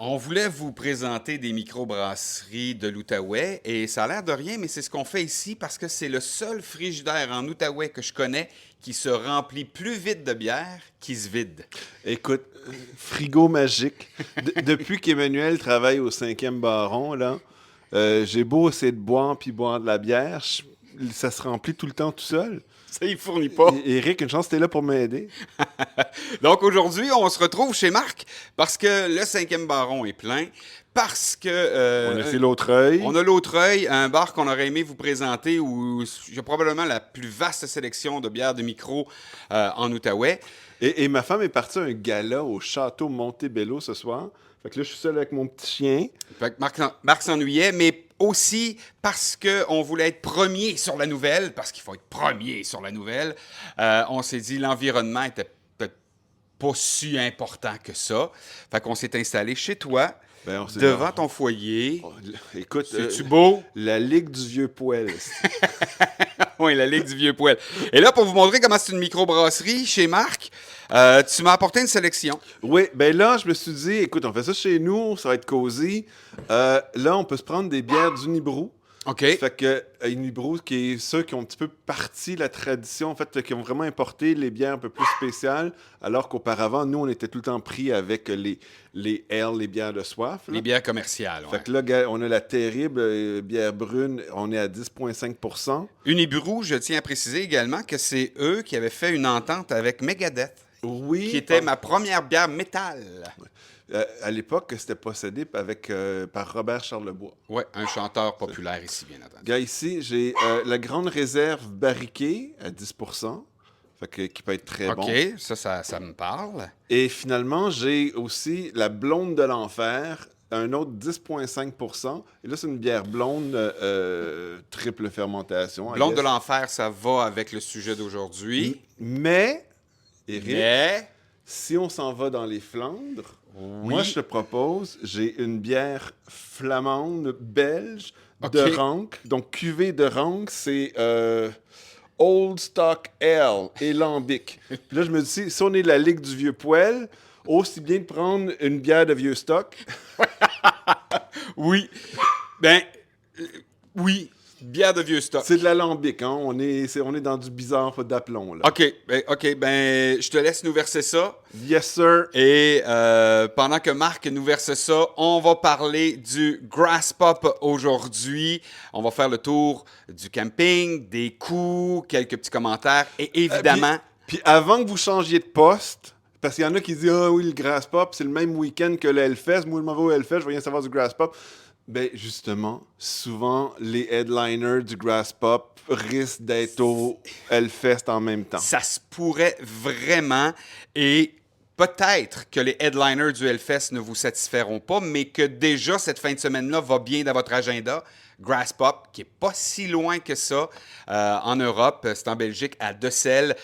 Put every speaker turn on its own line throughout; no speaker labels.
On voulait vous présenter des microbrasseries de l'Outaouais et ça a l'air de rien, mais c'est ce qu'on fait ici parce que c'est le seul frigidaire en Outaouais que je connais qui se remplit plus vite de bière qu'il se vide.
Écoute, frigo magique. Depuis qu'Emmanuel travaille au 5e baron, là, j'ai beau essayer de boire puis boire de la bière, ça se remplit tout le temps tout seul.
Ça, il fournit pas.
Éric, une chance, t'es là pour m'aider.
Donc aujourd'hui, on se retrouve chez Marc parce que le 5e baron est plein. Parce que.
On a fait l'autre œil.
On a l'Autre-œil, un bar qu'on aurait aimé vous présenter où j'ai probablement la plus vaste sélection de bières de micro en Outaouais.
Et ma femme est partie à un gala au château Montebello ce soir. Fait que là, je suis seul avec mon petit chien.
Fait que Marc s'ennuyait, mais aussi parce qu'on voulait être premier sur la nouvelle, parce qu'il faut être premier sur la nouvelle, on s'est dit l'environnement était peut-être pas si important que ça. Fait qu'on s'est installé chez toi,
Ben,
devant ton foyer.
Oh, écoute,
C'est-tu beau?
la Ligue du Vieux Poêle.
Oui, la Ligue du Vieux Poêle. Et là, pour vous montrer comment c'est une microbrasserie chez Marc, tu m'as apporté une sélection.
Oui, ben là, je me suis dit, écoute, on fait ça chez nous, ça va être cosy. Là, on peut se prendre des bières d'Unibrou.
OK.
Fait que Unibrou, qui est ceux qui ont un petit peu parti la tradition, en fait, qui ont vraiment importé les bières un peu plus spéciales, alors qu'auparavant, nous, on était tout le temps pris avec les L, les bières de soif. Là.
Les bières commerciales, ouais.
Fait que là, gars, on a la terrible bière brune, on est à 10,5 %.
Unibrou, je tiens à préciser également que c'est eux qui avaient fait une entente avec Megadeth,
Oui.
qui était ma première bière métal.
À l'époque, c'était possédé par Robert Charlebois.
Oui, un chanteur populaire ici, bien entendu.
Gars, ici, j'ai la grande réserve barriquée à 10 fait qui peut être très bon.
OK, ça me parle.
Et finalement, j'ai aussi la blonde de l'enfer, un autre 10,5 Et là, c'est une bière blonde triple fermentation.
Blonde de l'enfer, ça va avec le sujet d'aujourd'hui.
Mais, Éric,
Mais,
si on s'en va dans les Flandres,
oui.
moi, je te propose, j'ai une bière flamande belge
OK.
de Rank. Donc, cuvée de Rank, c'est Old Stock Ale et lambic. Puis là, je me dis, si on est la Ligue du Vieux Poêle, aussi bien de prendre une bière de vieux stock.
Oui. Ben, oui. Bière de vieux stock.
C'est de l'alambic, hein? On est dans du bizarre d'aplomb, là.
OK, je te laisse nous verser ça.
Yes, sir.
Et pendant que Marc nous verse ça, on va parler du Grass Pop aujourd'hui. On va faire le tour du camping, des coûts, quelques petits commentaires et évidemment...
Puis avant que vous changiez de poste, parce qu'il y en a qui disent « Ah oui, le Grass Pop, c'est le même week-end que le Hellfest. Moi, je m'en vais au Hellfest, je veux rien savoir du Grass Pop. » Ben justement, souvent, les headliners du Grass Pop risquent d'être au Hellfest en même temps.
Ça se pourrait vraiment et peut-être que les headliners du Hellfest ne vous satisferont pas, mais que déjà cette fin de semaine-là va bien dans votre agenda. Grass Pop, qui est pas si loin que ça en Europe, c'est en Belgique, à Decelles.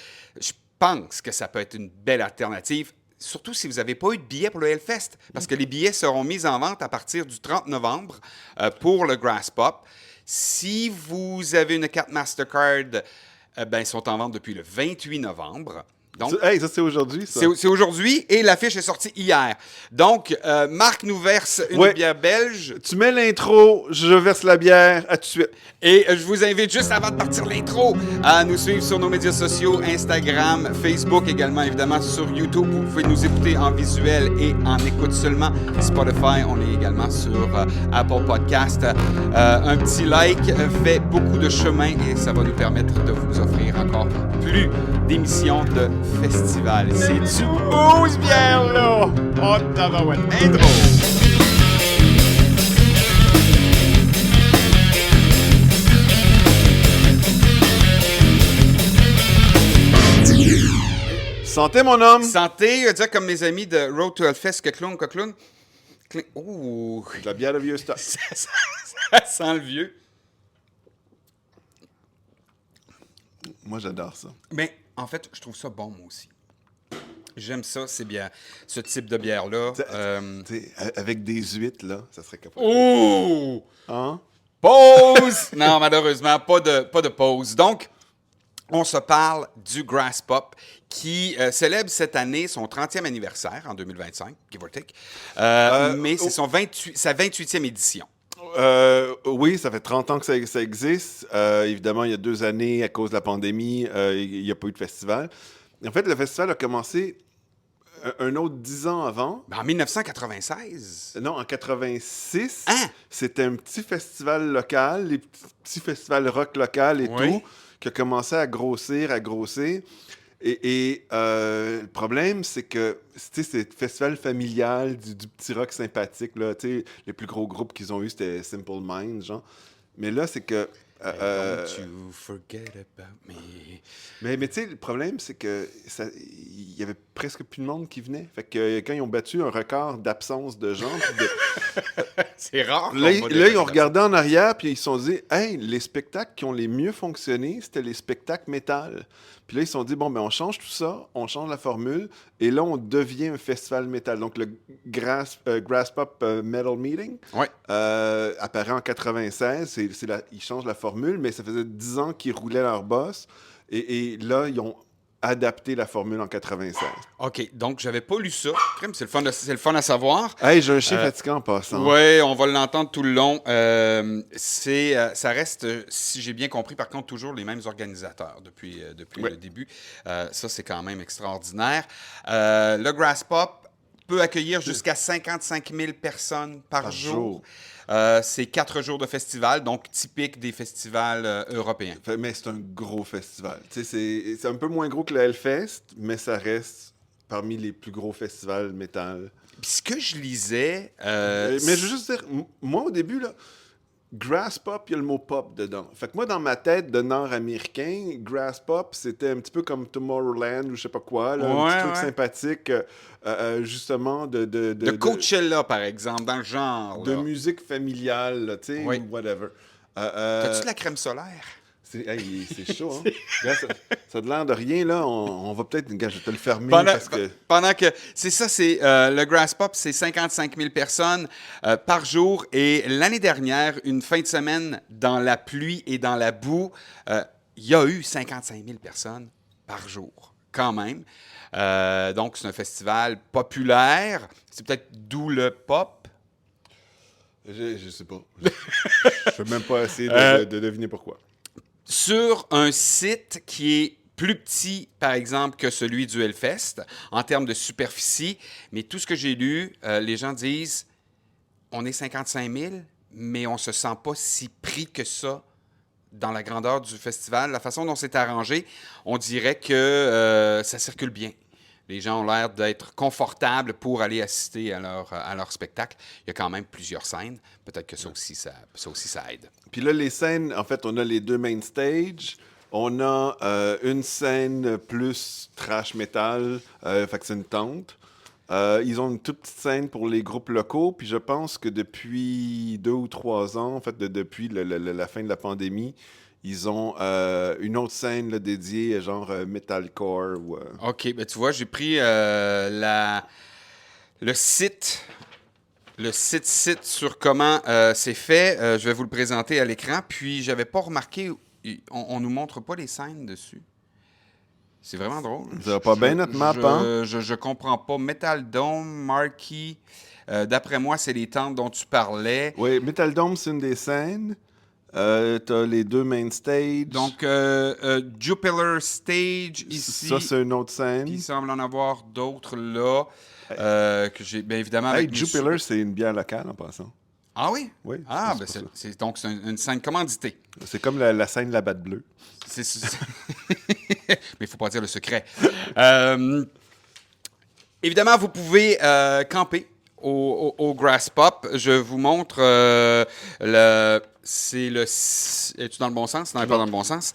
Je pense que ça peut être une belle alternative. Surtout si vous n'avez pas eu de billets pour le Hellfest, parce que les billets seront mis en vente à partir du 30 novembre pour le Grass Pop. Si vous avez une carte Mastercard, ils sont en vente depuis le 28 novembre. Donc,
Ça, c'est aujourd'hui, ça.
c'est aujourd'hui et l'affiche est sortie hier. Donc, Marc nous verse une bière belge.
Tu mets l'intro, je verse la bière, à tout de suite.
Et je vous invite juste avant de partir l'intro à nous suivre sur nos médias sociaux, Instagram, Facebook, également évidemment sur YouTube. Vous pouvez nous écouter en visuel et en écoute seulement. Spotify, on est également sur Apple Podcast. Un petit like fait beaucoup de chemin et ça va nous permettre de vous offrir encore plus d'émissions de festival. C'est du beau ce bière-là! Oh, tabarouette! Intro!
Santé, mon homme!
Santé, dire comme mes amis de Road to Hellfest, que clown. Ouh!
De la bière de vieux stock.
Ça sent le vieux.
Moi, j'adore ça.
Mais en fait, je trouve ça bon, moi aussi. J'aime ça, c'est bien. Ce type de bière-là.
T'sais, avec des huîtres, là, ça serait capable.
Ouh!
Hein?
Pause! Non, malheureusement, pas de pause. Donc, On se parle du Grass Pop qui célèbre cette année son 30e anniversaire en 2025, give or take. Mais c'est sa 28e édition.
Oui, ça fait 30 ans que ça existe. Évidemment, il y a 2 années, à cause de la pandémie, il n'y a pas eu de festival. En fait, le festival a commencé un autre 10 ans avant.
Ben, en 1996.
Non, en 86.
Hein?
C'était un petit festival local, les petits festivals rock local et
Oui.
tout, qui a commencé à grossir, à grossir. Le problème, c'est que c'est le festival familial du petit rock sympathique. Là, les plus gros groupes qu'ils ont eu, c'était Simple Minds, genre. Mais là, c'est que.
Don't you forget about me.
Mais tu sais, le problème, c'est que il y avait presque plus de monde qui venait. Fait que quand ils ont battu un record d'absence de gens,
C'est rare.
là, ils ont regardé en arrière, puis ils se sont dit, hey, les spectacles qui ont les mieux fonctionné, c'était les spectacles métal. Puis là, ils se sont dit, bon, ben, on change tout ça, on change la formule, et là, on devient un festival métal. Donc, le Grass Pop Metal Meeting
Ouais.
apparaît en 96. Ils changent la formule, mais ça faisait 10 ans qu'ils roulaient leur boss. Et là, ils ont adapté la formule en 96.
OK, donc j'avais pas lu ça. Crème, c'est le fun à savoir.
Hey, j'ai un chien fatigant en passant.
Oui, on va l'entendre tout le long. Ça reste, si j'ai bien compris, par contre, toujours les mêmes organisateurs depuis
Ouais.
le début. Ça, c'est quand même extraordinaire. Le Grass Pop peut accueillir jusqu'à 55 000 personnes par jour. C'est 4 jours de festival, donc typique des festivals européens.
Mais c'est un gros festival. Tu sais, c'est un peu moins gros que le Hellfest, mais ça reste parmi les plus gros festivals métal.
Puis ce que je lisais...
Mais je veux juste dire, moi au début, là, Grass Pop, il y a le mot pop dedans. Fait que moi, dans ma tête de nord-américain, Grass Pop, c'était un petit peu comme Tomorrowland ou je sais pas quoi, là, un petit truc sympathique, justement,
de Coachella, par exemple, dans le genre.
de
là.
musique familiale, là, tu sais,
Oui.
ou whatever.
T'as-tu de la crème solaire?
C'est chaud, hein? Regarde, ça a de l'air de rien, là. On va peut-être... Regarde, je vais te le fermer
Pendant que... C'est ça, c'est le Grass Pop, c'est 55 000 personnes par jour. Et l'année dernière, une fin de semaine dans la pluie et dans la boue, il y a eu 55 000 personnes par jour, quand même. Donc, c'est un festival populaire. C'est peut-être d'où le pop.
Je sais pas. Je peux même pas essayer de deviner pourquoi.
Sur un site qui est plus petit, par exemple, que celui du Hellfest, en termes de superficie. Mais tout ce que j'ai lu, les gens disent, on est 55 000, mais on ne se sent pas si pris que ça dans la grandeur du festival. La façon dont c'est arrangé, on dirait que ça circule bien. Les gens ont l'air d'être confortables pour aller assister à leur spectacle. Il y a quand même plusieurs scènes. Peut-être que ça aussi, ça aide.
Puis là, les scènes, en fait, on a les 2 main stages. On a une scène plus trash metal, fait que c'est une tente. Ils ont une toute petite scène pour les groupes locaux. Puis je pense que depuis 2 ou 3 ans, en fait, depuis la fin de la pandémie, ils ont une autre scène là, dédiée, genre metalcore. Ou,
OK, ben tu vois, j'ai pris le site sur comment c'est fait. Je vais vous le présenter à l'écran. Puis, j'avais pas remarqué, on nous montre pas les scènes dessus. C'est vraiment drôle.
Ça va pas bien notre map, hein?
Je comprends pas. Metal Dome, Marquee. D'après moi, c'est les tentes dont tu parlais.
Oui, Metal Dome, c'est une des scènes. T'as les 2 main stages.
Donc, Jupiler Stage ici.
Ça, c'est une autre scène.
Puis il semble en avoir d'autres là. Que j'ai bien évidemment.
Hey,
avec mes
Jupiler, c'est une bière locale en passant.
Ah oui?
Oui.
Ah,
c'est
ben
pour ça.
donc c'est une scène commanditée.
C'est comme la scène de la batte bleue.
Mais il ne faut pas dire le secret. Évidemment, vous pouvez camper au Grass Pop. Je vous montre c'est le... Es-tu dans le bon sens? Non, il n'est pas dans le bon sens.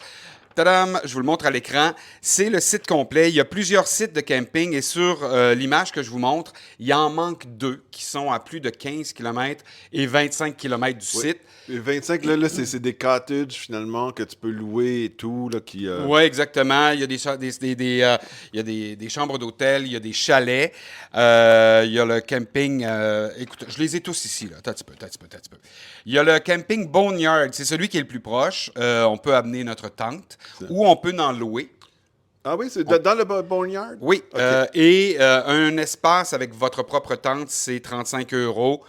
Tadam! Je vous le montre à l'écran. C'est le site complet. Il y a plusieurs sites de camping et sur l'image que je vous montre, il en manque 2 qui sont à plus de 15 km et 25 km du
Oui.
site.
Les 25, là, c'est des cottages, finalement, que tu peux louer et tout. Là, qui,
Oui, exactement. Il y a il y a des chambres d'hôtel, il y a des chalets, il y a le camping... écoute, je les ai tous ici, là. Attends un petit peu. Il y a le camping Boneyard, c'est celui qui est le plus proche. On peut amener notre tente. ou on peut en louer.
Ah oui, c'est dans le Boneyard?
Oui,
OK.
un espace avec votre propre tente, c'est 35 €,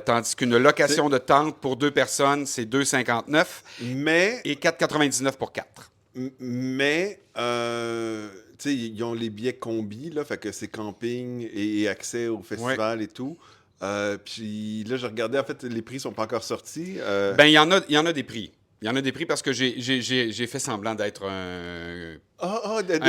tandis qu'une location de tente pour 2 personnes, c'est 2,59
Mais,
et 4,99 pour 4.
mais tu sais, ils ont les billets combi, là, fait que c'est camping et accès au festival et tout. Puis là, je regardais, en fait, les prix sont pas encore sortis.
Ben, il y en a des prix. Il y en a des prix parce que j'ai fait semblant d'être un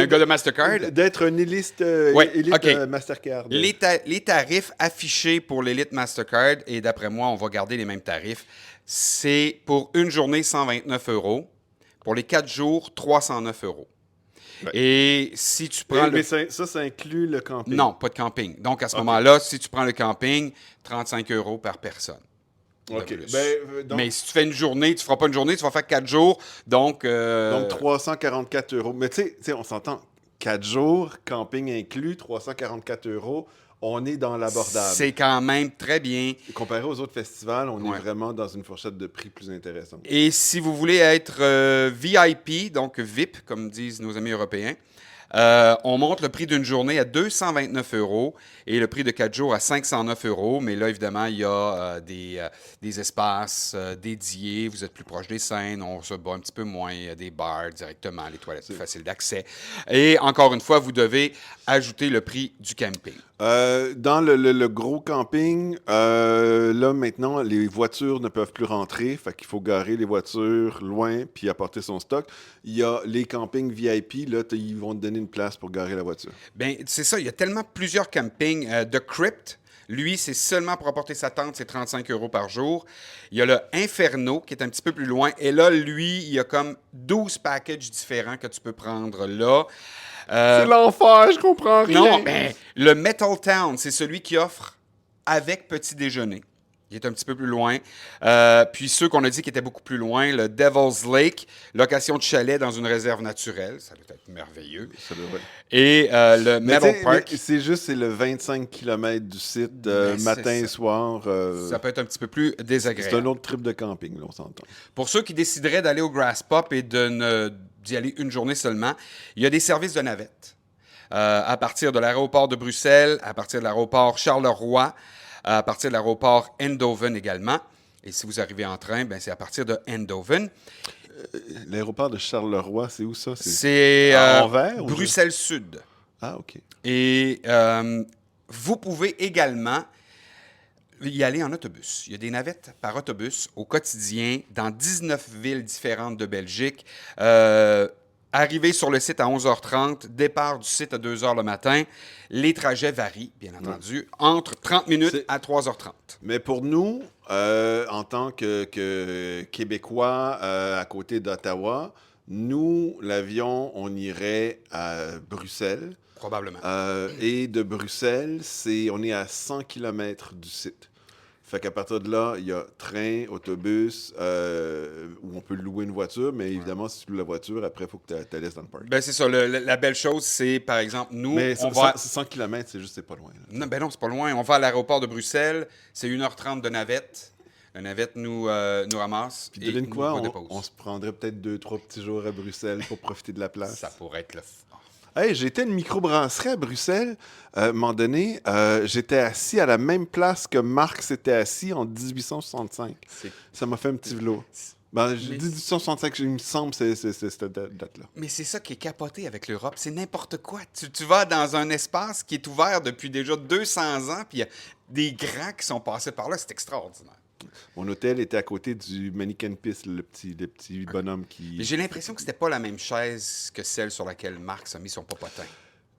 gars de Mastercard.
D'être un élite,
Ouais,
élite
OK.
Mastercard.
Les tarifs affichés pour l'Elite Mastercard, et d'après moi, on va garder les mêmes tarifs, c'est pour une journée 129 €, pour les 4 jours 309 €.
Ouais.
Et si tu prends
Mais ça inclut le camping.
Non, pas de camping. Donc à ce
OK.
moment-là, si tu prends le camping, 35 € par personne. de
OK.
plus.
Donc,
Mais si tu fais une journée, tu feras pas une journée, tu vas faire 4 jours. Donc
344 €. Mais tu sais, on s'entend. 4 jours, camping inclus, 344 €. On est dans l'abordable.
c'est quand même très bien.
Comparé aux autres festivals, on
Ouais.
est vraiment dans une fourchette de prix plus intéressante.
Et si vous voulez être VIP, donc VIP, comme disent nos amis européens, on monte le prix d'une journée à 229 € et le prix de 4 jours à 509 €. Mais là, évidemment, il y a des espaces dédiés. Vous êtes plus proche des scènes, on se bat un petit peu moins. Il y a des bars directement, les toilettes plus faciles d'accès. Et encore une fois, vous devez ajouter le prix du camping.
Dans le gros camping, là maintenant, les voitures ne peuvent plus rentrer, fait qu'il faut garer les voitures loin puis apporter son stock. Il y a les campings VIP, là, ils vont te donner une place pour garer la voiture.
Bien, c'est ça, il y a tellement plusieurs campings. The Crypt, lui, c'est seulement pour apporter sa tente, c'est 35 € par jour. Il y a le Inferno, qui est un petit peu plus loin. Et là, lui, il y a comme 12 packages différents que tu peux prendre là.
C'est l'enfer, je comprends rien.
Non, ben, le Metal Town, c'est celui qui offre avec petit déjeuner. Il est un petit peu plus loin. Puis ceux qu'on a dit qui étaient beaucoup plus loin, le Devil's Lake, location de chalet dans une réserve naturelle. Ça doit être merveilleux.
Ça devrait.
Et le
Mais
Metal
t'sais,
Park,
c'est le 25 km du site,
Ben, c'est
matin et
ça.
soir.
ça peut être un petit peu plus
C'est
désagréable.
un autre trip de camping, là, on s'entend.
Pour ceux qui décideraient d'aller au Grass Pop et d'y aller une journée seulement, il y a des services de navette. À partir de l'aéroport de Bruxelles, à partir de l'aéroport Charleroi, à partir de l'aéroport Eindhoven également. Et si vous arrivez en train, ben c'est à partir de Eindhoven.
L'aéroport de Charleroi, c'est où ça?
C'est
à Anvers ou
Bruxelles Sud.
Ah, OK.
Et vous pouvez également y aller en autobus. Il y a des navettes par autobus au quotidien dans 19 villes différentes de Belgique. Arriver sur le site à 11h30, départ du site à 2h le matin. Les trajets varient, bien entendu, entre 30 minutes à 3h30.
Mais pour nous, en tant que Québécois à côté d'Ottawa, nous, l'avion, on irait à Bruxelles.
Probablement.
Et de Bruxelles, on est à 100 km du site. Fait qu'à partir de là, il y a train, autobus, où on peut louer une voiture, mais évidemment, si tu loues la voiture, après, il faut que tu la laisses dans le parc.
Ben c'est ça. La belle chose, c'est, par exemple, nous,
Mais
on va...
100 km, c'est pas loin. Là.
Non, ben non, c'est pas loin. On va à l'aéroport de Bruxelles. C'est 1h30 de navette. La navette nous ramasse.
Puis devine quoi,
nous dépose.
on se prendrait peut-être 2-3 petits jours à Bruxelles pour profiter de la place.
Ça pourrait être le...
Hey, j'étais à une microbrasserie à Bruxelles. À un moment donné, j'étais assis à la même place que Marc s'était assis en 1865. Ça m'a fait un petit vélo. Ben, j'ai dit 1865, il me semble, c'est cette date-là.
Mais c'est ça qui est capoté avec l'Europe. C'est n'importe quoi. Tu vas dans un espace qui est ouvert depuis déjà 200 ans, puis il y a des grands qui sont passés par là. C'est extraordinaire.
Mon hôtel était à côté du Mannequin Piss, le petit bonhomme qui...
Mais j'ai l'impression que c'était pas la même chaise que celle sur laquelle Marx a mis son popotin.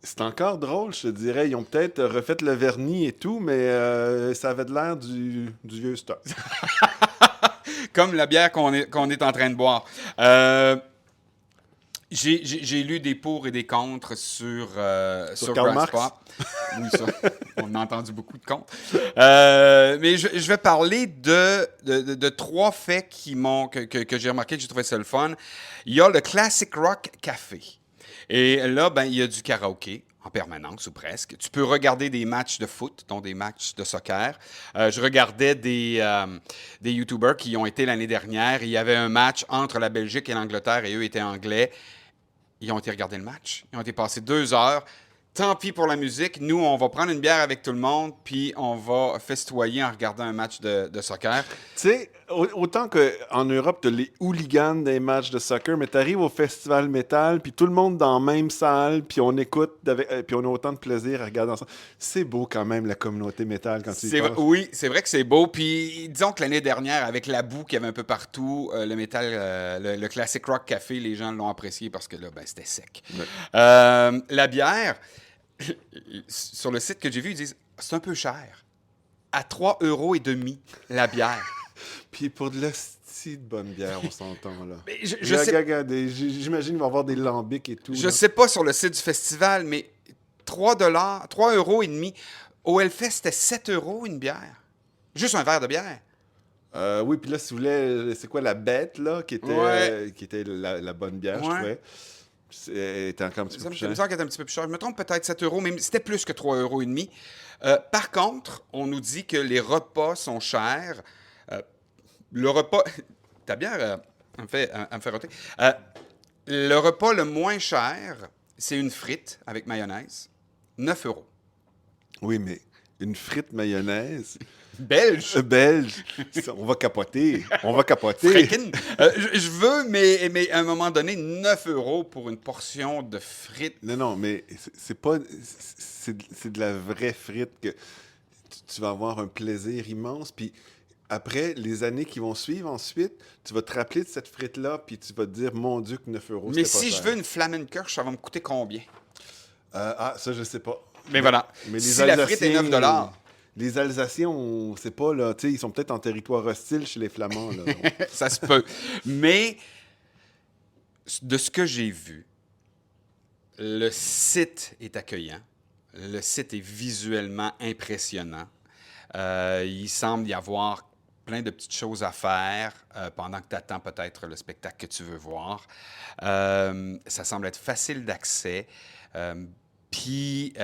C'est encore drôle, je te dirais. Ils ont peut-être refait le vernis et tout, mais ça avait de l'air du vieux stock.
Comme la bière qu'on est en train de boire. J'ai lu des pour et des contre sur
Karl
Grass
Marx.
Pop. Oui, ça. On a entendu beaucoup de contre. Mais je vais parler de 3 faits que j'ai remarqué, que j'ai trouvé ça le fun. Il y a le Classic Rock Café. Et là, ben, il y a du karaoké. en permanence ou presque. Tu peux regarder des matchs de foot, dont des matchs de soccer. Je regardais des YouTubers qui y ont été l'année dernière. Il y avait un match entre la Belgique et l'Angleterre et eux étaient anglais. Ils ont été regarder le match. Ils ont été passés 2 heures. Tant pis pour la musique. Nous, on va prendre une bière avec tout le monde, puis on va festoyer en regardant un match de soccer.
Tu sais, autant qu'en Europe, tu as les hooligans des matchs de soccer, mais tu arrives au festival métal, puis tout le monde dans la même salle, puis on écoute, puis on a autant de plaisir à regarder ensemble. C'est beau quand même, la communauté métal, quand tu y penses.
Oui, c'est vrai que c'est beau. Puis disons que l'année dernière, avec la boue qu'il y avait un peu partout, le métal, le Classic Rock Café, les gens l'ont apprécié parce que là, ben, c'était sec.
Ouais.
La bière, sur le site que j'ai vu, ils disent c'est un peu cher. À 3,50 € la bière.
Puis pour de la de bonne bière, on s'entend, là.
Mais je sais,
J'imagine qu'il va y avoir des lambics et tout.
je
là.
sais pas sur le site du festival, mais 3,50 €. Au Hellfest, c'était 7 € une bière. Juste un verre de bière.
Oui, puis là, si vous voulez, c'est quoi la bête, là,
Ouais.
qui était la bonne bière, je
Ouais.
trouvais. Était encore un petit peu plus
Ça me
cher.
semble qu'elle est un petit peu plus cher. Je me trompe peut-être 7 €, mais c'était plus que 3,50 Par contre, on nous dit que les repas sont chers. Le repas. Ta bière, elle me fait roter. Le repas le moins cher, c'est une frite avec mayonnaise. 9 €.
Oui, mais une frite mayonnaise
Belge.
belge, on va capoter. On va capoter.
Freaking. Je veux, mais à un moment donné, 9 € pour une portion de frites.
Non, mais c'est pas. C'est de la vraie frite que tu vas avoir un plaisir immense. Puis après, les années qui vont suivre ensuite, tu vas te rappeler de cette frite-là, puis tu vas te dire, mon Dieu, que 9 €
Mais
c'était pas
si
cher.
je veux une Flammenkirch, ça va me coûter combien?
Ça, je sais pas.
Mais voilà.
Mais
Si la frite est 9 $.
Les Alsaciens, on sait pas, là, tu sais, ils sont peut-être en territoire hostile chez les Flamands, là.
Ça se peut. Mais de ce que j'ai vu, le site est accueillant. Le site est visuellement impressionnant. Il semble y avoir plein de petites choses à faire pendant que tu attends peut-être le spectacle que tu veux voir. Ça semble être facile d'accès. Puis,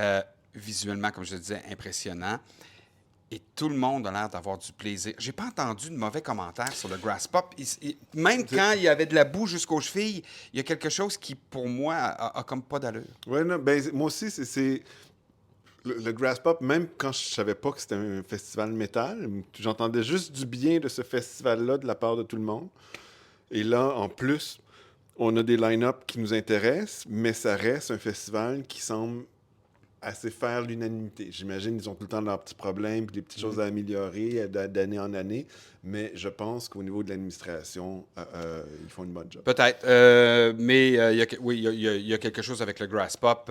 visuellement, comme je le disais, impressionnant. Et tout le monde a l'air d'avoir du plaisir. J'ai pas entendu de mauvais commentaires sur le Grass Pop. Même quand il y avait de la boue jusqu'aux chevilles, il y a quelque chose qui, pour moi, a comme pas d'allure.
Ouais, non, ben, moi aussi, c'est le Grass Pop, même quand je savais pas que c'était un festival métal, j'entendais juste du bien de ce festival-là de la part de tout le monde. Et là, en plus, on a des line-up qui nous intéressent, mais ça reste un festival qui semble assez faire l'unanimité. J'imagine qu'ils ont tout le temps leurs petits problèmes puis des petites choses à améliorer d'année en année, mais je pense qu'au niveau de l'administration, ils font une bonne job.
Peut-être. Mais oui, il y a quelque chose avec le Grass Pop.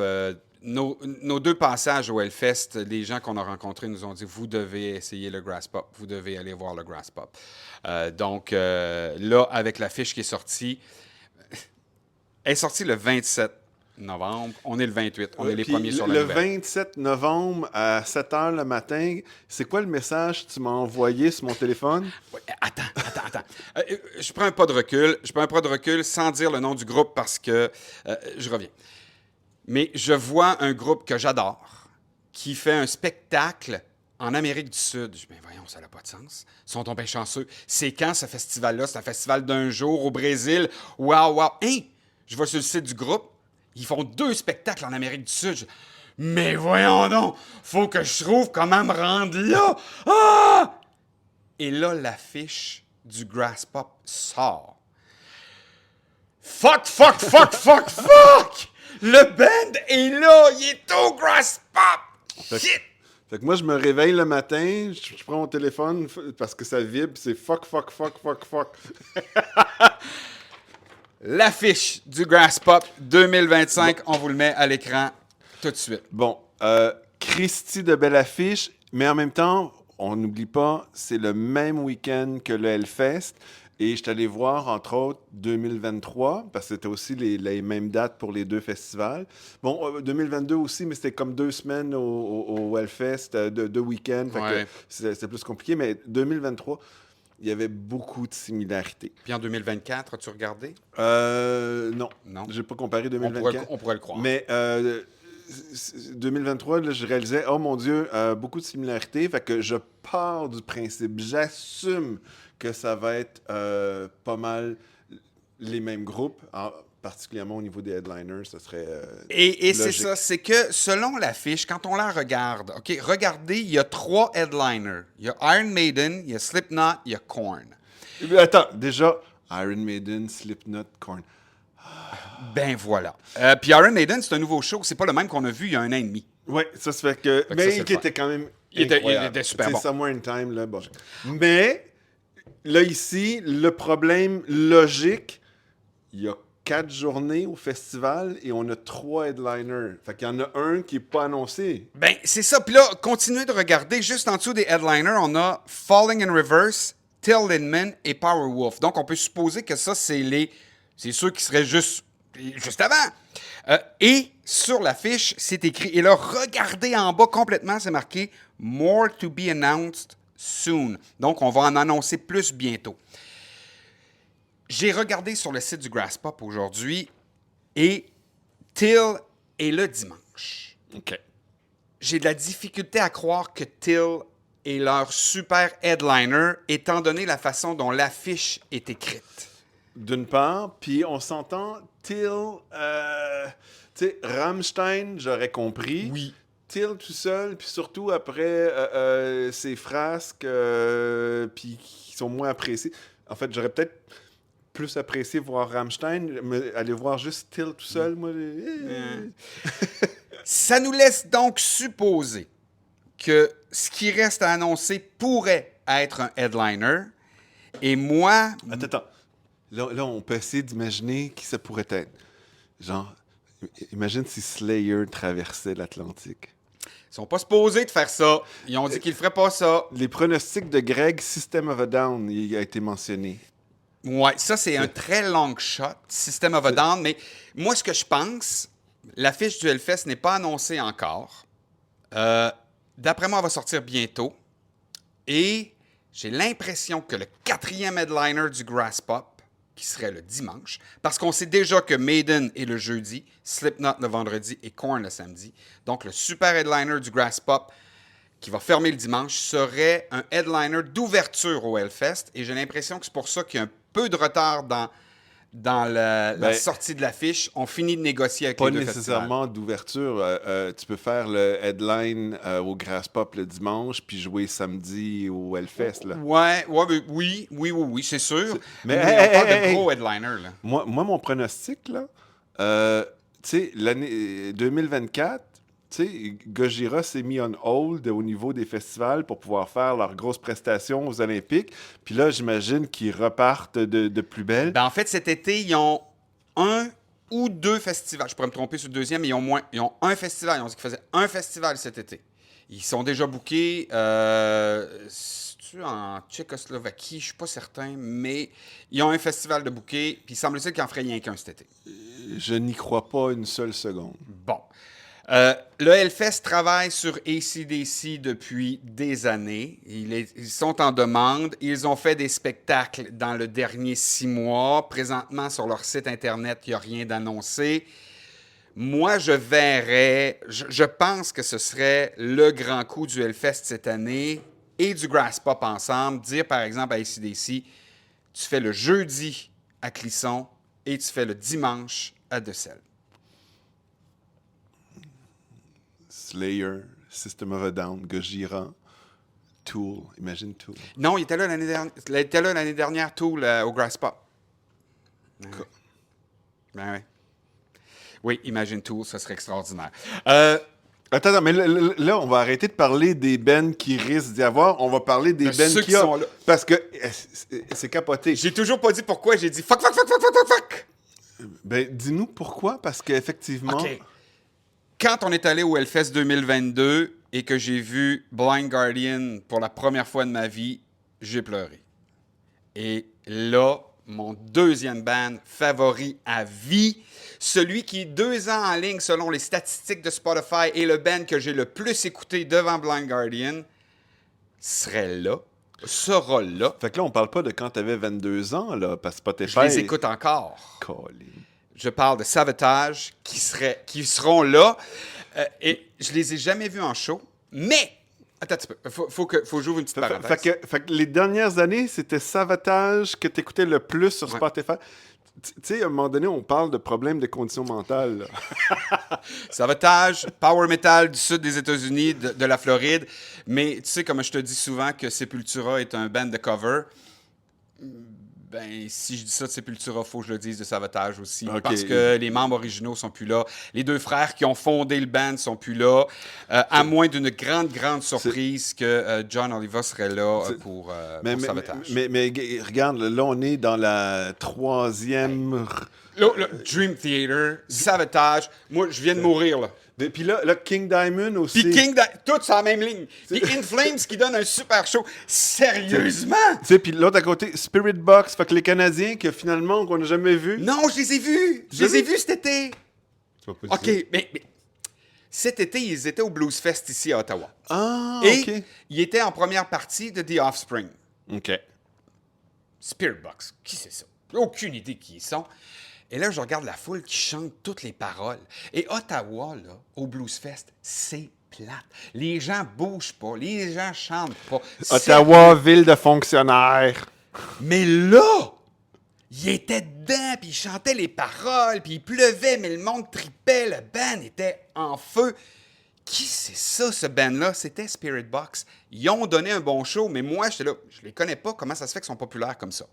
Nos 2 passages au Hellfest, les gens qu'on a rencontrés nous ont dit vous devez essayer le Grass Pop, vous devez aller voir le Grass Pop. Donc là, avec l'affiche qui est sortie, elle est sortie le 27 novembre. On est le 28. On est les
Puis
premiers sur la
le
nouvelle.
27 novembre à 7 h le matin, c'est quoi le message que tu m'as envoyé sur mon téléphone?
Ouais, attends. Je prends un pas de recul. Je prends un pas de recul sans dire le nom du groupe parce que je reviens. Mais je vois un groupe que j'adore qui fait un spectacle en Amérique du Sud. Je dis, ben voyons, ça n'a pas de sens. Ils sont tombés chanceux. C'est quand ce festival-là? C'est un festival d'un jour au Brésil. Waouh! Hein? Je vais sur le site du groupe. Ils font 2 spectacles en Amérique du Sud. Mais voyons donc! Faut que je trouve comment me rendre là! Ah! Et là, l'affiche du Grass Pop sort. Fuck! Le band est là! Il est au Grass Pop! Shit!
Fait que moi, je me réveille le matin, je prends mon téléphone parce que ça vibre, c'est fuck.
L'affiche du Grass Pop 2025, on vous le met à l'écran tout de suite.
Bon, Christy de belle affiche, mais en même temps, on n'oublie pas, c'est le même week-end que le Hellfest. Et je suis allé voir, entre autres, 2023, parce que c'était aussi les mêmes dates pour les 2 festivals. Bon, 2022 aussi, mais c'était comme 2 semaines au Hellfest, 2 week-ends. Fait
Ouais.
que c'était plus compliqué. Mais 2023, il y avait beaucoup de similarités.
Puis en 2024, as-tu regardé?
Non.
Non.
J'ai pas comparé
On
2024.
pourrait le croire.
Mais 2023, là, je réalisais, oh mon Dieu, beaucoup de similarités. Fait que je pars du principe, j'assume que ça va être pas mal les mêmes groupes, particulièrement au niveau des headliners, ça serait
Et c'est
logique.
ça, c'est que selon l'affiche, quand on la regarde, OK, regardez, il y a 3 headliners. Il y a Iron Maiden, il y a Slipknot, il y a Korn.
Mais attends, déjà, Iron Maiden, Slipknot, Korn.
Ben voilà. Puis Iron Maiden, c'est un nouveau show. C'est pas le même qu'on a vu il y a 1 an et demi.
Oui, ça se fait que.
que ça,
Mais
c'est le
qui
fun.
était quand même.
Il
incroyable.
était super
Tu sais,
bon.
Somewhere in Time, là, bon. Mais, là, ici, le problème logique, il y a 4 journées au festival et on a 3 headliners. Fait qu'il y en a un qui n'est pas annoncé.
Ben, c'est ça. Puis là, continuez de regarder. Juste en dessous des headliners, on a Falling in Reverse, Till Lindemann et Powerwolf. Donc, on peut supposer que ça, c'est ceux qui seraient juste avant. Et sur l'affiche, c'est écrit. Et là, regardez en bas complètement, c'est marqué More to be announced soon. Donc, on va en annoncer plus bientôt. J'ai regardé sur le site du Graspop aujourd'hui et Till est le dimanche.
OK.
J'ai de la difficulté à croire que Till est leur super headliner, étant donné la façon dont l'affiche est écrite.
D'une part, puis on s'entend, Till, tu sais, Rammstein, j'aurais compris.
Oui.
Till tout seul, puis surtout après ses frasques, puis qui sont moins appréciés. En fait, j'aurais peut-être plus apprécié voir Rammstein, mais aller voir juste Till tout seul, moi...
Ça nous laisse donc supposer que ce qui reste à annoncer pourrait être un headliner. Et moi...
Attends. Là, on peut essayer d'imaginer qui ça pourrait être. Genre, imagine si Slayer traversait l'Atlantique.
Ils sont pas supposés de faire ça. Ils ont dit qu'ils feraient pas ça.
Les pronostics de Greg, System of a Down, il a été mentionné.
Ouais, ça, c'est un très long shot, System of a Down. Mais moi, ce que je pense, l'affiche du Hellfest n'est pas annoncée encore. D'après moi, elle va sortir bientôt. Et j'ai l'impression que le 4e headliner du Graspop, qui serait le dimanche, parce qu'on sait déjà que Maiden est le jeudi, Slipknot le vendredi et Korn le samedi. Donc, le super headliner du Graspop, qui va fermer le dimanche, serait un headliner d'ouverture au Hellfest. Et j'ai l'impression que c'est pour ça qu'il y a un peu de retard dans la sortie de l'affiche. On finit de négocier avec les deux festivals.
Pas nécessairement d'ouverture. Tu peux faire le headline au Graspop le dimanche, puis jouer samedi au Hellfest. Là.
Oui, c'est sûr.
Mais
on parle de gros headliners. Là.
Moi, mon pronostic, là, tu sais, l'année 2024, tu sais, Gojira s'est mis on hold au niveau des festivals pour pouvoir faire leurs grosses prestations aux Olympiques. Puis là, j'imagine qu'ils repartent de plus belle.
Ben, en fait, cet été, ils ont 1 ou 2 festivals. Je pourrais me tromper sur le deuxième, mais ils ont un festival. Ils ont dit qu'ils faisaient un festival cet été. Ils sont déjà bookés c'est-tu en Tchécoslovaquie, je suis pas certain, mais ils ont un festival de bouquets, puis il semble-t-il qu'ils en feraient rien qu'un cet été.
Je n'y crois pas une seule seconde.
Bon. Le Hellfest travaille sur AC/DC depuis des années. Ils sont en demande. Ils ont fait des spectacles dans le dernier 6 mois. Présentement, sur leur site Internet, il n'y a rien d'annoncé. Moi, je pense que ce serait le grand coup du Hellfest cette année et du Graspop ensemble. Dire, par exemple, à AC/DC, tu fais le jeudi à Clisson et tu fais le dimanche à Decelles.
Slayer, System of a Down, Gojira, Tool. Imagine Tool.
Non, il était là l'année dernière. Il était là l'année dernière, Tool, au Graspop. Ben oui. Oui, Imagine Tool, ça serait extraordinaire.
Attends, mais là, on va arrêter de parler des bands qui risquent d'y avoir. On va parler des bands
ceux qui sont là.
Parce que c'est capoté.
J'ai toujours pas dit pourquoi, j'ai dit fuck, fuck, fuck, fuck, fuck, fuck, fuck.
Ben, dis-nous pourquoi, parce qu'effectivement...
OK. Quand on est allé au Hellfest 2022 et que j'ai vu Blind Guardian pour la première fois de ma vie, j'ai pleuré. Et là, mon deuxième band favori à vie, celui qui, 2 ans en ligne, selon les statistiques de Spotify, est le band que j'ai le plus écouté devant Blind Guardian, sera là.
Fait que là, on parle pas de quand t'avais 22 ans, là, parce que Spotify...
Je les écoute encore.
Colin.
Je parle de Savatage qui seront là. Et je les ai jamais vus en show, mais... Attends un petit peu. Faut que j'ouvre une petite parenthèse.
Fait que les dernières années, c'était Savatage que tu écoutais le plus sur Spotify. Tu sais, à un moment donné, on parle de problèmes de conditions mentales. Là.
Savatage, power metal du sud des États-Unis, de la Floride. Mais tu sais, comme je te dis souvent que Sepultura est un band de cover, ben, si je dis ça de Sepultura, il faut que je le dise de Savatage aussi.
Ok.
Parce que les membres originaux sont plus là. Les deux frères qui ont fondé le band sont plus là. À moins d'une grande surprise que John Oliva serait là pour Savatage.
Mais regarde, là, on est dans la troisième...
Là, Dream Theater, Savatage. Moi, je viens de mourir, là.
Puis là, King Diamond aussi.
Puis tout sur la même ligne. Puis In Flames qui donne un super show. Sérieusement?
Tu sais, puis l'autre à côté, Spirit Box, fait que les Canadiens que finalement, qu'on n'a jamais vus.
Non, je les ai vus. Je les ai vus cet été.
Tu vas pas
OK,
dire.
mais cet été, ils étaient au Blues Fest ici à Ottawa.
Ah,
Et
OK.
ils étaient en première partie de The Offspring.
OK.
Spirit Box, qui c'est ça? Aucune idée qui ils sont. Et là, je regarde la foule qui chante toutes les paroles. Et Ottawa, là, au Blues Fest, c'est plate. Les gens bougent pas, les gens chantent pas.
Ottawa, ville de fonctionnaires.
Mais là, il était dedans, puis il chantait les paroles, puis il pleuvait, mais le monde tripait, le band était en feu. Qui c'est ça, ce band-là? C'était Spirit Box. Ils ont donné un bon show, mais moi, j'étais là, je les connais pas. Comment ça se fait qu'ils sont populaires comme ça?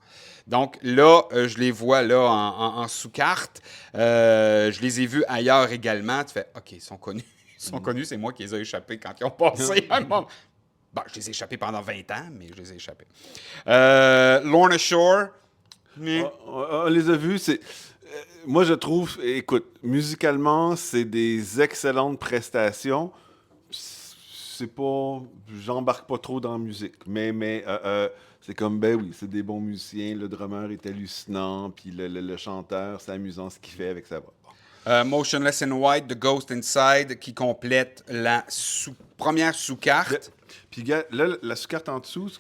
Donc là, je les vois là en sous-carte. Je les ai vus ailleurs également. Tu fais, OK, ils sont connus. Ils sont connus, c'est moi qui les ai échappés quand ils ont passé un moment. Bon, je les ai échappés pendant 20 ans, mais je les ai échappés. Lorna Shore.
On les a vus, c'est... Moi, je trouve, écoute, musicalement, c'est des excellentes prestations. C'est pas... J'embarque pas trop dans la musique, mais c'est comme, ben oui, c'est des bons musiciens, le drummer est hallucinant, puis le chanteur, c'est amusant ce qu'il fait avec sa voix.
Motionless in White, The Ghost Inside, qui complète la première sous-carte.
Puis là, la sous-carte en dessous,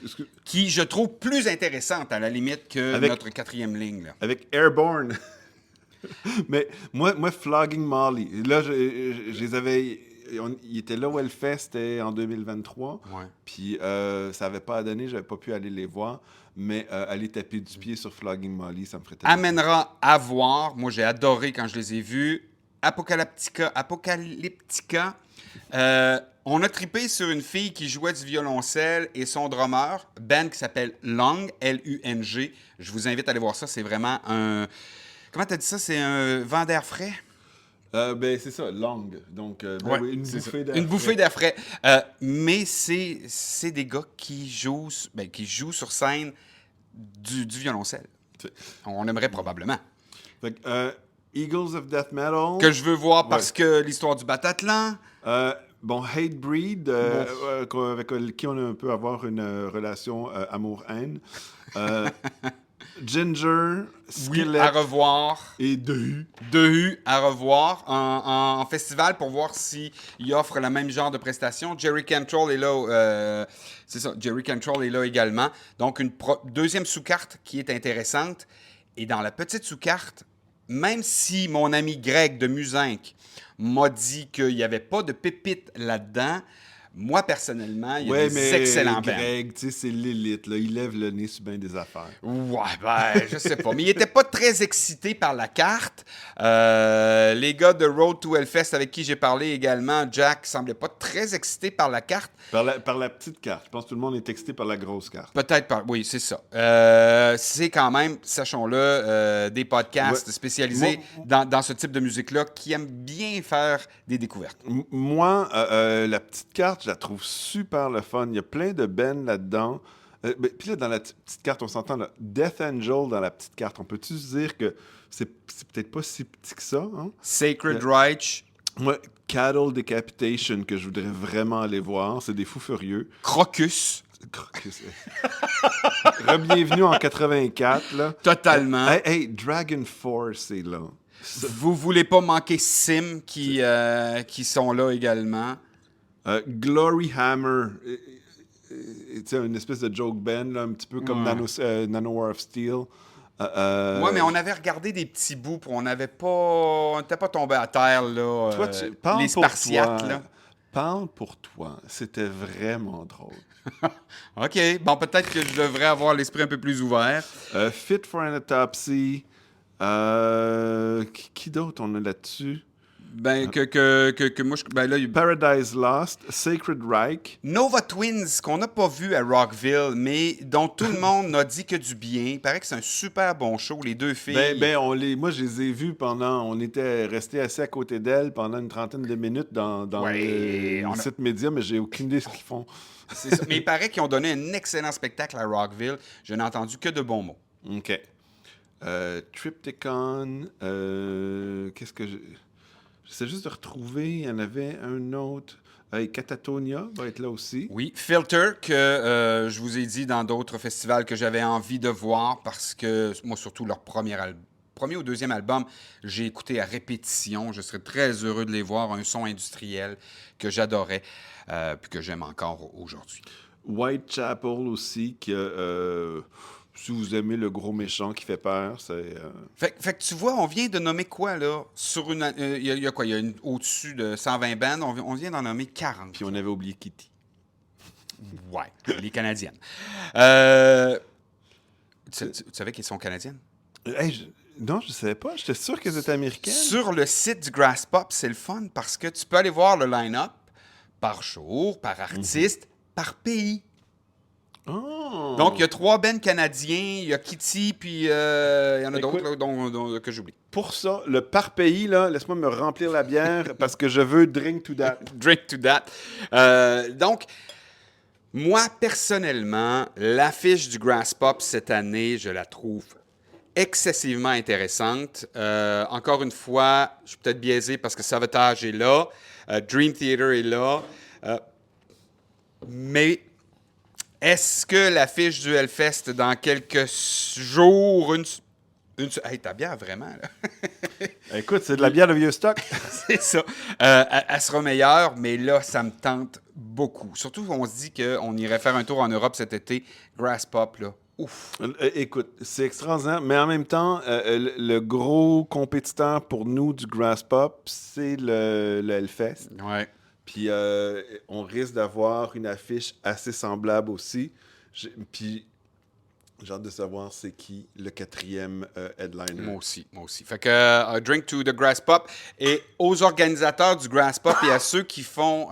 Qui, je trouve, plus intéressante, à la limite, que
Avec-
notre quatrième ligne. Là.
avec Airborne. Mais moi, Flogging Molly, là, je les avais... Ils étaient là où Hellfest, c'était en 2023.
Ouais.
Puis ça n'avait pas donné, j'avais pas pu aller les voir. Mais aller taper du pied sur Flogging Molly, ça me ferait tellement...
Amènera à voir. Moi, j'ai adoré quand je les ai vus. Apocalyptica. On a trippé sur une fille qui jouait du violoncelle et son drummer, band qui s'appelle Lung, L-U-N-G. Je vous invite à aller voir ça. C'est vraiment un... Comment t'as dit ça? C'est un vent d'air frais?
Ben, c'est ça, long. Donc,
Ouais,
oui, une
c'est
bouffée
ça.
d'air.
Une bouffée d'air frais. Mais c'est des gars qui jouent sur scène du violoncelle. On aimerait probablement.
Fait que, Eagles of Death Metal.
Que je veux voir parce que l'histoire du Batatlan.
Bon, Hatebreed, avec qui on a un peu avoir une relation amour-haine. Ginger,
Oui,
Skelet
à revoir.
et Dehu.
Dehu à revoir en festival pour voir s'il offre le même genre de prestations. Jerry Cantrell est là. C'est ça, Jerry Cantrell est là également. Donc, une deuxième sous-carte qui est intéressante. Et dans la petite sous-carte, même si mon ami Greg de Musinc m'a dit qu'il n'y avait pas de pépites là-dedans, moi, personnellement, il y a des excellents bands.
Greg, tu sais, c'est l'élite, là. Il lève le nez sur bien des affaires.
Ouais, ben, je sais pas. Mais il était pas très excité par la carte. Les gars de Road to Hellfest avec qui j'ai parlé également, Jack, semblait pas très excité par la carte.
Par la petite carte. Je pense que tout le monde est excité par la grosse carte.
Peut-être par... Oui, c'est ça. C'est quand même, sachons-le, des podcasts spécialisés dans ce type de musique-là qui aiment bien faire des découvertes.
Moi, la petite carte, je la trouve super le fun. Il y a plein de bands là-dedans. Puis là, dans la petite carte, on s'entend, là, Death Angel dans la petite carte. On peut-tu se dire que c'est peut-être pas si petit que ça? Hein?
Sacred Reich.
Moi, Cattle Decapitation, que je voudrais vraiment aller voir. C'est des fous furieux.
Crocus.
Re-bienvenue en 84, là.
Totalement.
Hey, Dragon Force est là.
Vous voulez pas manquer Sim qui sont là également.
Glory Hammer, tu sais, une espèce de joke band, là, un petit peu comme Nano War of Steel.
Ouais, mais on avait regardé des petits bouts, puis on n'était pas tombé à terre, là.
Toi, parle
Les
pour
Spartiates,
toi.
là.
Parle pour toi. C'était vraiment drôle.
OK, bon, peut-être que je devrais avoir l'esprit un peu plus ouvert.
Fit for an Autopsy. Qui d'autre on a là-dessus?
Ben, que moi, ben là,
Paradise Lost, Sacred Reich.
Nova Twins, qu'on n'a pas vu à Rockville, mais dont tout le monde n'a dit que du bien. Il paraît que c'est un super bon show, les deux filles.
Moi, je les ai vus on était restés assis à côté d'elles pendant une trentaine de minutes dans
Ouais,
le site média, mais j'ai aucune idée de ce qu'ils font.
C'est ça. Mais il paraît qu'ils ont donné un excellent spectacle à Rockville. Je n'ai entendu que de bons mots.
OK. Triptychon, qu'est-ce que je... J'essaie juste de retrouver, il y en avait un autre. Catatonia va être là aussi.
Oui, Filter, que je vous ai dit dans d'autres festivals que j'avais envie de voir parce que, moi, surtout leur premier ou deuxième album, j'ai écouté à répétition. Je serais très heureux de les voir. Un son industriel que j'adorais, puis que j'aime encore aujourd'hui.
Whitechapel aussi, si vous aimez le gros méchant qui fait peur, c'est...
Fait que tu vois, on vient de nommer quoi, là? Sur une... Il y a quoi? Il y a au-dessus de 120 bandes. On vient d'en nommer 40.
Puis on avait oublié Kitty.
Ouais, les Canadiennes. Tu savais qu'elles sont canadiennes?
Non, je ne savais pas. J'étais sûr qu'elles étaient américaines.
Sur le site du Grass Pop, c'est le fun parce que tu peux aller voir le line-up par jour, par artiste, par pays.
Oh!
Donc, il y a 3 bands canadiens, il y a Kitty, puis il y en a d'autres là, que j'oublie.
Pour ça, le par pays, là, laisse-moi me remplir la bière parce que je veux drink to that.
Drink to that. Donc, moi, personnellement, l'affiche du Grass Pop cette année, je la trouve excessivement intéressante. Encore une fois, je suis peut-être biaisé parce que Savatage est là, Dream Theater est là, mais est-ce que l'affiche du Hellfest dans quelques jours, Hey, ta bière, vraiment, là.
Écoute, c'est de la bière de vieux stock.
C'est ça. Elle sera meilleure, mais là, ça me tente beaucoup. Surtout qu'on se dit qu'on irait faire un tour en Europe cet été. Grass Pop, là. Ouf.
Écoute, c'est extraordinaire, mais en même temps, le gros compétiteur pour nous du Grass Pop, c'est le Hellfest.
Ouais.
Puis on risque d'avoir une affiche assez semblable aussi. Puis j'ai hâte de savoir c'est qui le 4e headliner.
Moi aussi. Fait que Drink to the Grass Pop. Et aux organisateurs du Grass Pop et à ceux qui font...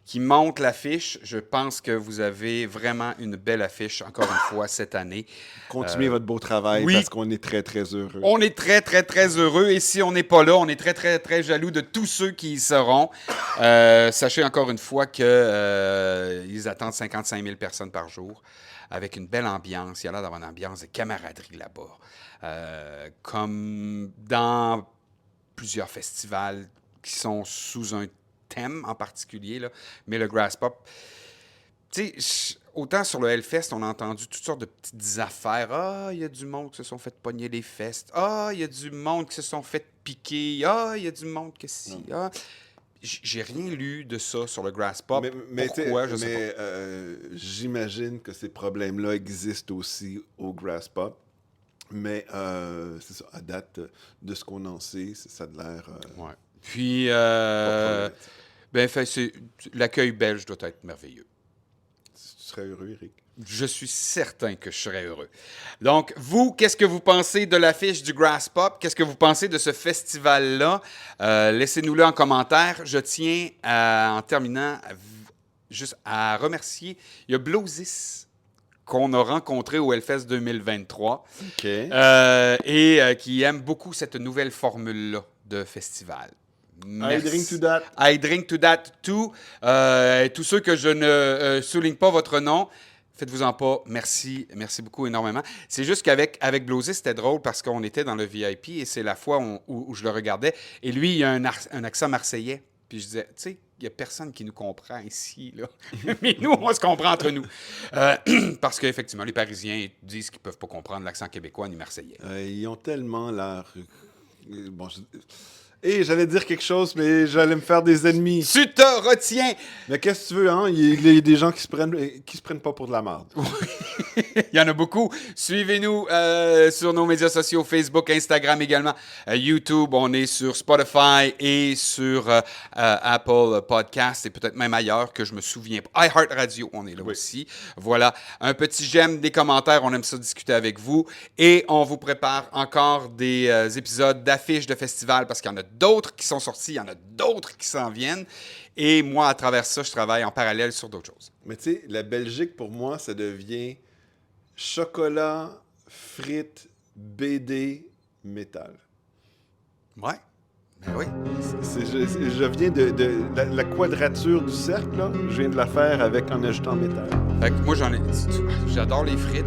qui montent l'affiche, je pense que vous avez vraiment une belle affiche, encore une fois, cette année.
Continuez votre beau travail
oui.
parce qu'on est très, très heureux.
On est très, très, très heureux. Et si on n'est pas là, on est très, très, très jaloux de tous ceux qui y seront. Sachez encore une fois qu'ils attendent 55 000 personnes par jour avec une belle ambiance. Il y a l'air d'avoir une ambiance de camaraderie là-bas. Comme dans plusieurs festivals qui sont sous un thème en particulier, là. Mais le Grass Pop, tu sais, autant sur le Hellfest, on a entendu toutes sortes de petites affaires. Ah, il y a du monde qui se sont fait pogner les fesses. Ah, il y a du monde qui se sont fait piquer. Ah, il y a du monde que si. Ah. J'ai rien lu de ça sur le Grass Pop. Pourquoi, je sais pas.
J'imagine que ces problèmes-là existent aussi au Grass Pop. Mais c'est ça, à date de ce qu'on en sait, ça a l'air...
Ouais. Puis, l'accueil belge doit être merveilleux.
Tu serais heureux, Eric?
Je suis certain que je serais heureux. Donc, vous, qu'est-ce que vous pensez de l'affiche du Grass Pop? Qu'est-ce que vous pensez de ce festival-là? Laissez-nous-le en commentaire. Je tiens, en terminant, juste à remercier. Il y a Blozis qu'on a rencontré au Hellfest 2023 et qui aime beaucoup cette nouvelle formule-là de festival.
I drink to that.
I drink to that too. Tous ceux que je ne souligne pas votre nom, faites-vous-en pas. Merci beaucoup énormément. C'est juste qu'avec Blozis, c'était drôle parce qu'on était dans le VIP et c'est la fois où je le regardais. Et lui, il a un accent marseillais. Puis je disais, tu sais, il n'y a personne qui nous comprend ici, là. Mais nous, on se comprend entre nous. Parce qu'effectivement, les Parisiens disent qu'ils ne peuvent pas comprendre l'accent québécois ni marseillais.
Ils ont tellement l'air... Bon, j'allais dire quelque chose, mais j'allais me faire des ennemis.
Tu te retiens!
Mais qu'est-ce que tu veux, hein? Il y a des gens qui se prennent pas pour de la merde.
Il y en a beaucoup. Suivez-nous sur nos médias sociaux, Facebook, Instagram également, YouTube. On est sur Spotify et sur Apple Podcasts et peut-être même ailleurs que je me souviens pas. iHeartRadio, on est là aussi. Voilà. Un petit j'aime, des commentaires. On aime ça discuter avec vous. Et on vous prépare encore des épisodes d'affiches de festival parce qu'il y en a d'autres qui sont sortis. Il y en a d'autres qui s'en viennent. Et moi, à travers ça, je travaille en parallèle sur d'autres choses.
Mais tu sais, la Belgique, pour moi, ça devient chocolat, frites, BD, métal.
Ouais. Ben oui.
Je viens de la quadrature du cercle, là, je viens de la faire avec en ajoutant métal.
Fait que moi, j'adore les frites.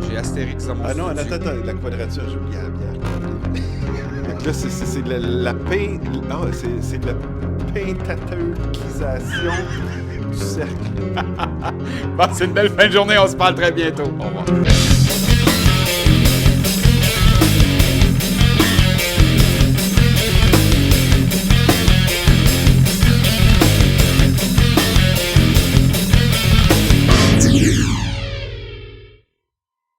J'ai Astérix dans mon
Ah non,
studio.
attends, la quadrature, j'ai oublié la bière. Donc là, c'est de c'est de la pentateuchisation du cercle.
Bon, c'est une belle fin de journée. On se parle très bientôt. Au revoir.